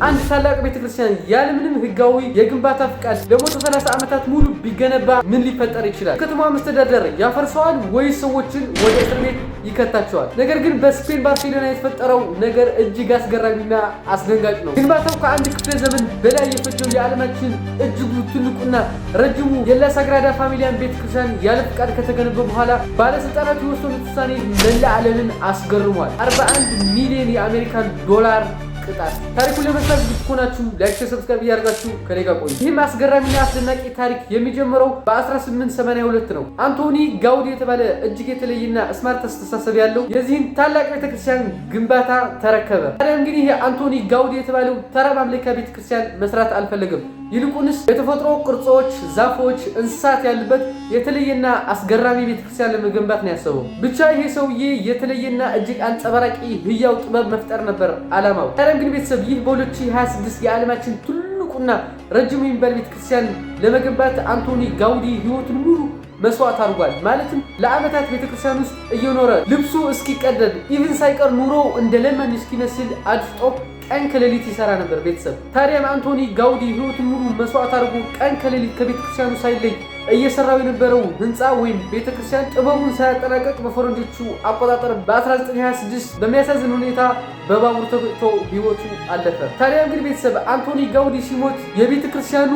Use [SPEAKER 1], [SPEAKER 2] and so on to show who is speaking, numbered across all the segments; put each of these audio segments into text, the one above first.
[SPEAKER 1] አንድ ታላቅ ቤተክርስቲያን ያለምንም ህጋዊ የግንባታ ፍቃድ ለ130 ዓመታት ሙሉ ቢገነባ ምን ሊፈጠር ይችላል? ከተማዋ መስተዳደር ያፈርሰዋል ወይስ ሰዎችን ወደ እስር ቤት ይከታቸዋል? ነገር ግን በስፔን ባርሴሎና የተፈጠረው ነገር እጅግ አስገራሚና አስደንጋጭ ነው። ግንባታው ከአንድ ክፍለ ዘመን በላይ የፈጀው የዓለማችን እጅጉ ትልቁና ረጅሙ የላ ሳግራዳ ፋሚሊያን ቤተክርስቲያን ያለ ፍቃድ ከተገነባ በኋላ ባለስልጣናቱ የወሰኑት ውሳኔ መላ ዓለምን አስገርሟል። 41 ሚሊዮን የአሜሪካን ዶላር ቅጣት። ታሪኩን ለመስራት ብትሆናችሁ ላይክ፣ ሰብስክራይብ እያደረጋችሁ ከኔ ጋር ቆዩ። ይህም አስገራሚና አስደናቂ ታሪክ የሚጀምረው በ1882 ነው። አንቶኒ ጋውዲ የተባለ እጅግ የተለየና ስማርት አስተሳሰብ ያለው የዚህን ታላቅ ቤተክርስቲያን ግንባታ ተረከበ። ታዲያ እንግዲህ ይሄ አንቶኒ ጋውዲ የተባለው ተራ ማምለኪያ ቤተክርስቲያን መስራት አልፈለገም። ይልቁንስ የተፈጥሮ ቅርጾች፣ ዛፎች፣ እንስሳት ያሉበት የተለየና አስገራሚ ቤተክርስቲያን ለመገንባት ነው ያሰበው። ብቻ ይሄ ሰውዬ የተለየና እጅግ አንጸባራቂ ህያው ጥበብ መፍጠር ነበር ዓላማው። ታዲያ እንግዲህ ቤተሰብ ይህ በ2026 የዓለማችን ትልቁና ረጅሙ የሚባል ቤተክርስቲያን ለመገንባት አንቶኒ ጋውዲ ህይወቱን ሙሉ መስዋዕት አድርጓል። ማለትም ለዓመታት ቤተክርስቲያን ውስጥ እየኖረ ልብሱ እስኪቀደድ ኢቭን ሳይቀር ኑሮ እንደ ለመን እስኪመስል አድፍጦ ቀን ከሌሊት ይሰራ ነበር ቤተሰብ። ታዲያም አንቶኒ ጋውዲ ህይወቱን ሙሉ መስዋዕት አድርጎ ቀን ከሌሊት ከቤተክርስቲያኑ ሳይለይ እየሰራው የነበረው ህንፃ ወይም ቤተክርስቲያን ጥበቡን ሳያጠናቀቅ በፈረንጆቹ አቆጣጠር በ1926 በሚያሳዝን ሁኔታ በባቡር ተገጭቶ ህይወቱ አለፈ። ታዲያ እንግዲህ ቤተሰብ አንቶኒ ጋውዲ ሲሞት የቤተክርስቲያኑ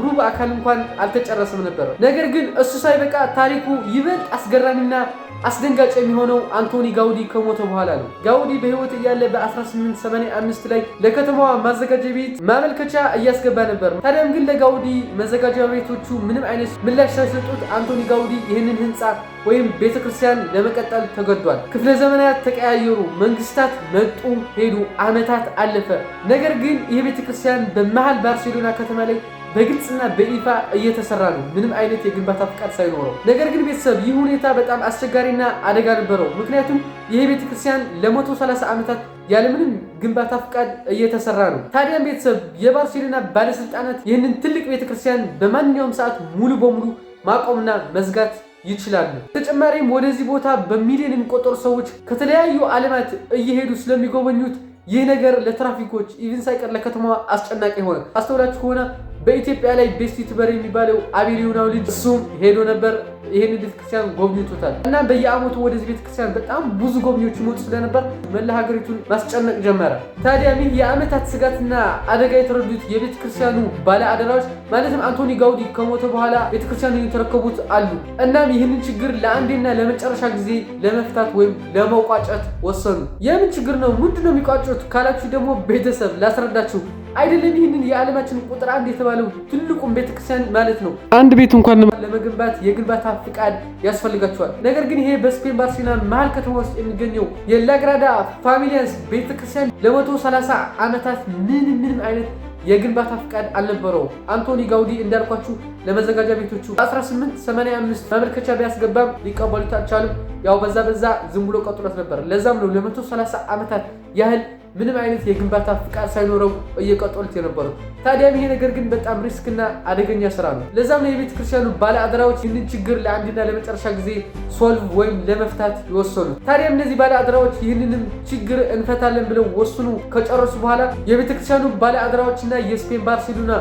[SPEAKER 1] ሩብ አካል እንኳን አልተጨረሰም ነበር። ነገር ግን እሱ ሳይበቃ ታሪኩ ይበልጥ አስገራሚና አስደንጋጭ የሚሆነው አንቶኒ ጋውዲ ከሞተ በኋላ ነው። ጋውዲ በህይወት እያለ በ1885 ላይ ለከተማዋ ማዘጋጃ ቤት ማመልከቻ እያስገባ ነበር። ታዲያም ግን ለጋውዲ መዘጋጃ ቤቶቹ ምንም አይነት ምላሽ ሳይሰጡት አንቶኒ ጋውዲ ይህንን ህንፃ ወይም ቤተክርስቲያን ለመቀጠል ተገዷል። ክፍለ ዘመናት ተቀያየሩ፣ መንግስታት መጡ ሄዱ፣ ዓመታት አለፈ። ነገር ግን ይህ ቤተክርስቲያን በመሃል ባርሴሎና ከተማ ላይ በግልጽና በይፋ እየተሰራ ነው፣ ምንም አይነት የግንባታ ፍቃድ ሳይኖረው። ነገር ግን ቤተሰብ ይህ ሁኔታ በጣም አስቸጋሪና አደጋ ነበረው። ምክንያቱም ይህ ቤተክርስቲያን ለ130 ዓመታት ያለምንም ግንባታ ፍቃድ እየተሰራ ነው። ታዲያም ቤተሰብ የባርሴሎና ባለስልጣናት ይህንን ትልቅ ቤተክርስቲያን በማንኛውም ሰዓት ሙሉ በሙሉ ማቆምና መዝጋት ይችላሉ። በተጨማሪም ወደዚህ ቦታ በሚሊዮን የሚቆጠሩ ሰዎች ከተለያዩ ዓለማት እየሄዱ ስለሚጎበኙት ይህ ነገር ለትራፊኮች ኢቭን ሳይቀር ለከተማዋ አስጨናቂ ሆነ። አስተውላችሁ ከሆነ በኢትዮጵያ ላይ ቤስት ዩቲዩበር የሚባለው አቤል ልጅ እሱም ሄዶ ነበር፣ ይሄን ቤተክርስቲያን ጎብኝቶታል። እና በየዓመቱ ወደዚህ ቤተክርስቲያን በጣም ብዙ ጎብኚዎች ይመጡ ስለነበር መላ ሀገሪቱን ማስጨነቅ ጀመረ። ታዲያም ይህ የዓመታት ስጋትና አደጋ የተረዱት የቤተክርስቲያኑ ባለ አደራዎች ማለትም አንቶኒ ጋውዲ ከሞተ በኋላ ቤተክርስቲያኑን የተረከቡት አሉ። እናም ይህንን ችግር ለአንዴና ለመጨረሻ ጊዜ ለመፍታት ወይም ለመቋጨት ወሰኑ። የምን ችግር ነው? ምንድነው የሚቋጩት ካላችሁ ደግሞ ቤተሰብ ላስረዳችሁ። አይደለም ይህንን የዓለማችን ቁጥር 1 የተባለው ትልቁን ቤተክርስቲያን ማለት ነው አንድ ቤት እንኳን ለመገንባት የግንባታ ፍቃድ ያስፈልጋቸዋል። ነገር ግን ይሄ በስፔን ባርሴሎና መሃል ከተማ ውስጥ የሚገኘው የላግራዳ ፋሚሊያንስ ቤተክርስቲያን ለ130 ዓመታት ምንም አይነት የግንባታ ፍቃድ አልነበረውም። አንቶኒ ጋውዲ እንዳልኳችሁ ለመዘጋጃ ቤቶቹ 1885 ማመልከቻ ቢያስገባም ሊቀበሉት አልቻሉም። ያው በዛ ዝም ብሎ ቀጥሎት ነበር። ለዛም ነው ለ130 ዓመታት ያህል ምንም አይነት የግንባታ ፍቃድ ሳይኖረው እየቀጠሉት የነበረው። ታዲያም ይሄ ነገር ግን በጣም ሪስክና አደገኛ ስራ ነው። ለዛም ነው የቤተ ክርስቲያኑ ባለ አደራዎች ይህንን ችግር ለአንድና ለመጨረሻ ጊዜ ሶልቭ ወይም ለመፍታት ይወሰኑት። ታዲያም እነዚህ ባለ አደራዎች ይህንንም ችግር እንፈታለን ብለው ወስኑ ከጨረሱ በኋላ የቤተ ክርስቲያኑ ባለ አደራዎችና የስፔን ባርሴሎና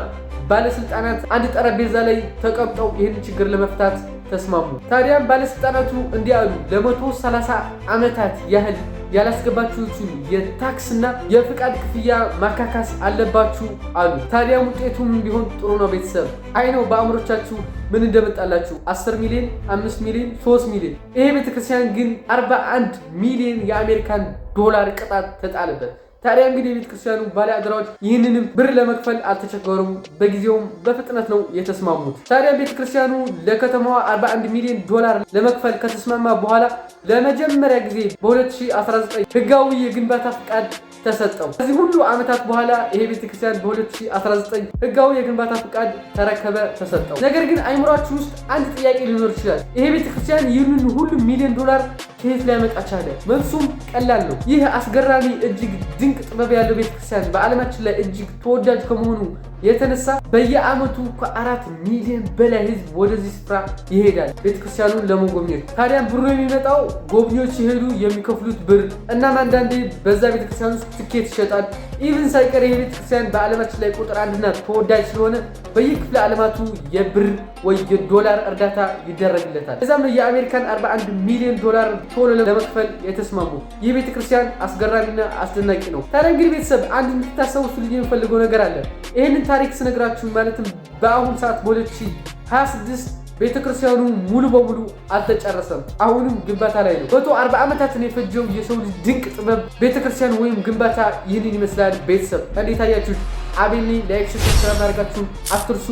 [SPEAKER 1] ባለስልጣናት አንድ ጠረጴዛ ላይ ተቀምጠው ይህንን ችግር ለመፍታት ተስማሙ። ታዲያም ባለስልጣናቱ እንዲህ አሉ፣ ለ130 ዓመታት ያህል ያላስገባችሁትን የታክስና የፍቃድ ክፍያ ማካካስ አለባችሁ አሉ። ታዲያም ውጤቱም ቢሆን ጥሩ ነው ቤተሰብ። አይ ነው በአእምሮቻችሁ ምን እንደመጣላችሁ 10 ሚሊዮን፣ 5 ሚሊዮን፣ 3 ሚሊዮን። ይሄ ቤተክርስቲያን ግን 41 ሚሊዮን የአሜሪካን ዶላር ቅጣት ተጣለበት። ታዲያ እንግዲህ የቤተክርስቲያኑ ባለ አደራዎች ይህንንም ብር ለመክፈል አልተቸገሩም። በጊዜውም በፍጥነት ነው የተስማሙት። ታዲያ ቤተክርስቲያኑ ለከተማዋ 41 ሚሊዮን ዶላር ለመክፈል ከተስማማ በኋላ ለመጀመሪያ ጊዜ በ2019 ህጋዊ የግንባታ ፍቃድ ተሰጠው። ከዚህ ሁሉ ዓመታት በኋላ ይሄ ቤተክርስቲያን በ2019 ህጋዊ የግንባታ ፍቃድ ተረከበ፣ ተሰጠው። ነገር ግን አይምሯችሁ ውስጥ አንድ ጥያቄ ሊኖር ይችላል። ይሄ ቤተክርስቲያን ይህንን ሁሉ ሚሊዮን ዶላር ከየት ሊያመጣ ቻለ? መልሱም ቀላል ነው። ይህ አስገራሚ እጅግ ድንቅ ጥበብ ያለው ቤተክርስቲያን በዓለማችን ላይ እጅግ ተወዳጅ ከመሆኑ የተነሳ በየዓመቱ ከ4 ሚሊዮን በላይ ህዝብ ወደዚህ ስፍራ ይሄዳል ቤተክርስቲያኑን ለመጎብኘት። ታዲያ ብሩ የሚመጣው ጎብኚዎች ሲሄዱ የሚከፍሉት ብር እናም አንዳንዴ በዛ ቤተክርስቲያን ውስጥ ትኬት ይሸጣል። ኢቭን ሳይቀር ይሄ ቤተክርስቲያን በዓለማችን ላይ ቁጥር 1 እና ተወዳጅ ስለሆነ በየክፍለ ዓለማቱ የብር ወይ የዶላር እርዳታ ይደረግለታል። እዛም ነው የአሜሪካን 41 ሚሊዮን ዶላር ቶሎ ለመክፈል የተስማሙ። ይህ ቤተክርስቲያን አስገራሚና አስደናቂ ነው። ታዲያ እንግዲህ ቤተሰብ አንድ እንድታስታውሱልኝ የምፈልገው ነገር አለ። ይህንን ታሪክ ስነግራችሁ ማለትም በአሁኑ ሰዓት በ2026 ቤተክርስቲያኑ ሙሉ በሙሉ አልተጨረሰም። አሁንም ግንባታ ላይ ነው። 140 ዓመታትን የፈጀው የሰው ልጅ ድንቅ ጥበብ ቤተክርስቲያን ወይም ግንባታ ይህንን ይመስላል። ቤተሰብ እንዴት አያችሁት? አቤል ላይክ ሰብስክራይብ ማድረጋችሁ አትርሱ።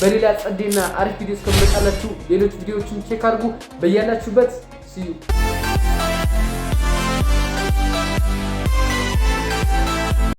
[SPEAKER 1] በሌላ ጸዴና አሪፍ ቪዲዮ እስከምመጣላችሁ ሌሎች ቪዲዮዎችን ቼክ አድርጉ። በያላችሁበት ሲዩ